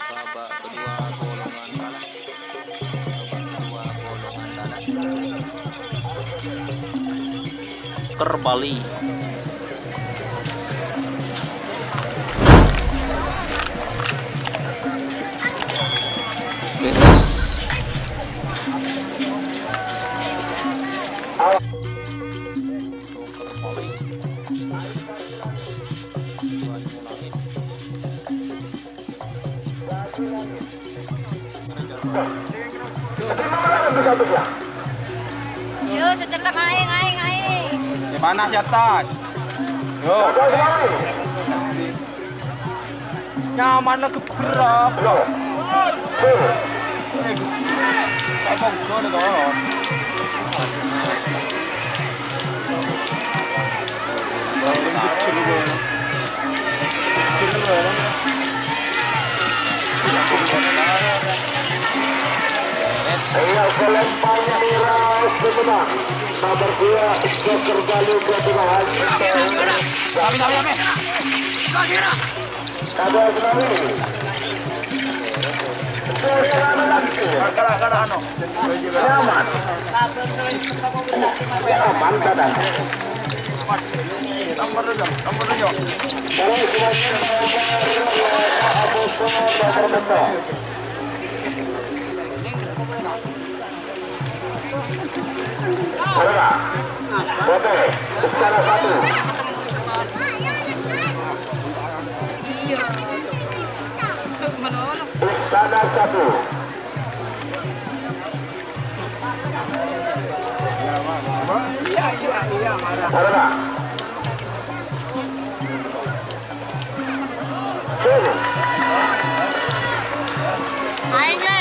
babak kedua golongan kalah. Babak kedua golongan kalah. Terbalik. BS. Yo, secerap aing. Di mana di atas? Yo. Nyaman lagi berapa? Abang gua ada orang. Ayo kelemparnya miras sebentar. Nomor 2 Joker Bali Kedua Sampai. Ada tsunami. Nyaman. Nyaman kadang. Nomor 7. Harga, Bote, Istana 1. Istana 1. Harga. Sini. Aing le.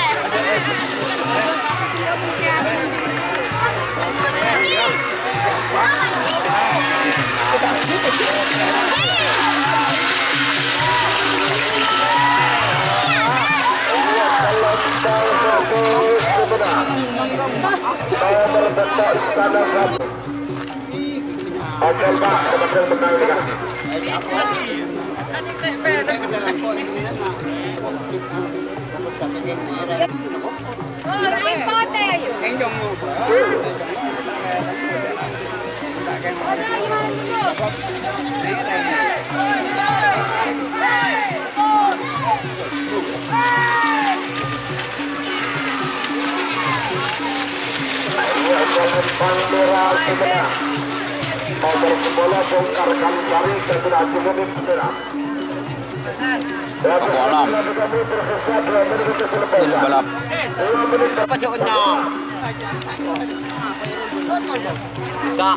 Oke Pak, kebetulan menang ya. Motor bola bongkarkan dari Kedua Golongan Kalah. Bolam. Balap. Pacuannya. Enggak.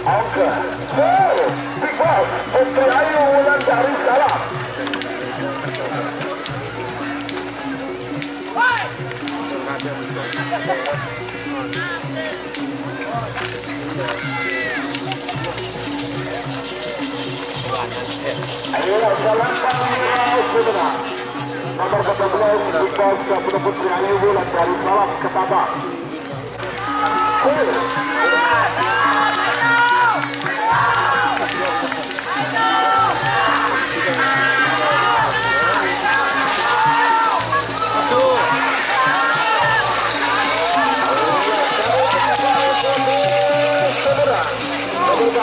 Oke, Big Boss, Putri Ayu Wulan dari Salam. Ayo, jalan sebentar. Nomor 14, Big Boss, Putri Ayu Wulan dari Salam ke Babak.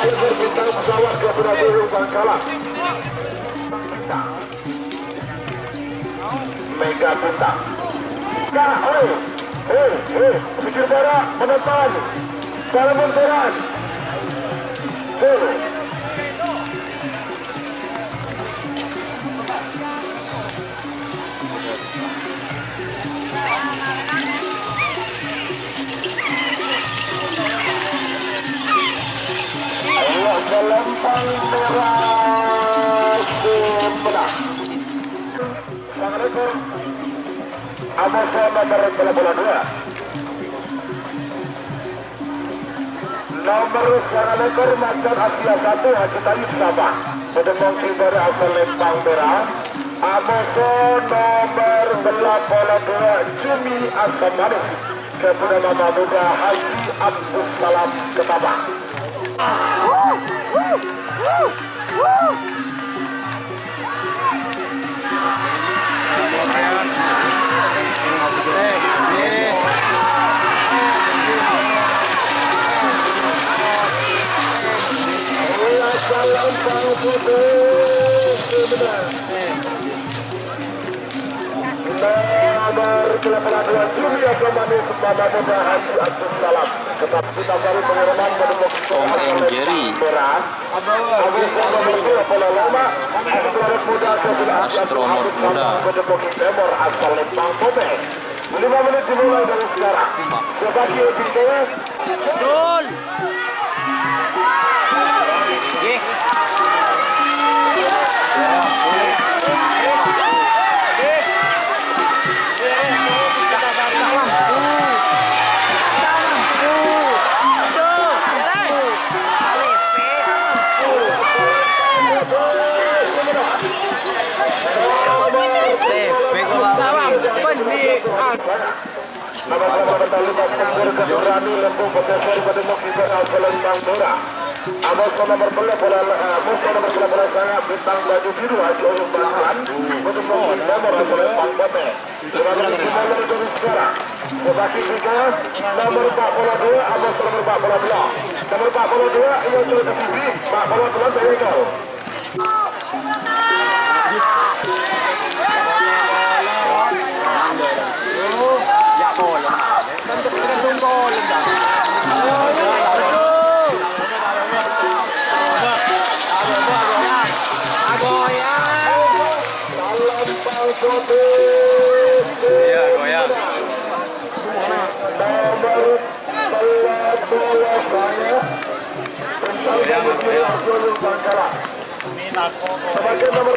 Berbintang pesawat Kedua Golongan Kalah. Mega bintang. Sikir barak menonton dalam benturan. Gelempang merah menang. Sang rekor Amoso nomor 82. Nomor sang rekor Macan Asia 1 Haji Tayyib Sabah Bedemong dari asal Lembang Merah. Amoso nomor 82 Cumi Asam Manis Kedua Golongan Muda Haji Abdus Salam Ketama. Nomor 82 Juli Agamani Mama Muda Haji Abdus Salam. Tetap kita baru pengiriman Bedemong Astronaut muda. 5 menit dimulai dari sekarang. Sebagai bintangnya Betul. Nama-nama bertalibat tempur keberani lembung posesor Bedemong berasal Madura. Amoso nomor 11 sangat bintang baju biru hasil Ultah Dor Bedemong nomor asal Pangkote. 5 menit dimulai dari sekarang. Sebagai tiga nomor 42 Amoso nomor 42. Nomor 42 yang turut ke TV 42 dari gol. Sebagai nomor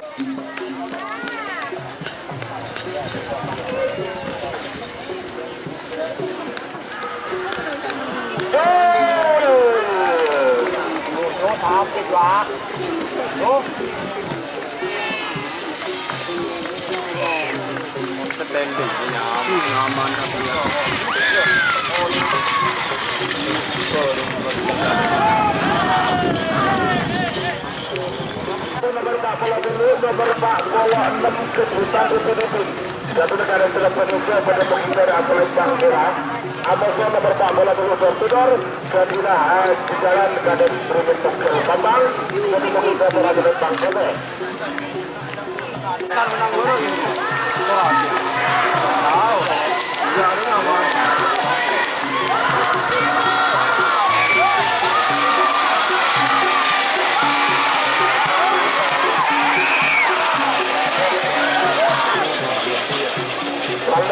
nomor 46 kejutan UPDP Satu negara Celap Indonesia pada penghindar asal Bagi Amoso nomor 42 Ultah Dor Kedua Jalan Kaden Provinsi Sambang jadi penghindar asal Bagi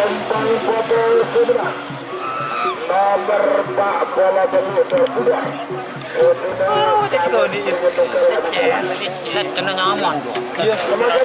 Lempang foto 11 nomor 42 terbudak. Cek Doni. Cek kena nyaman gua.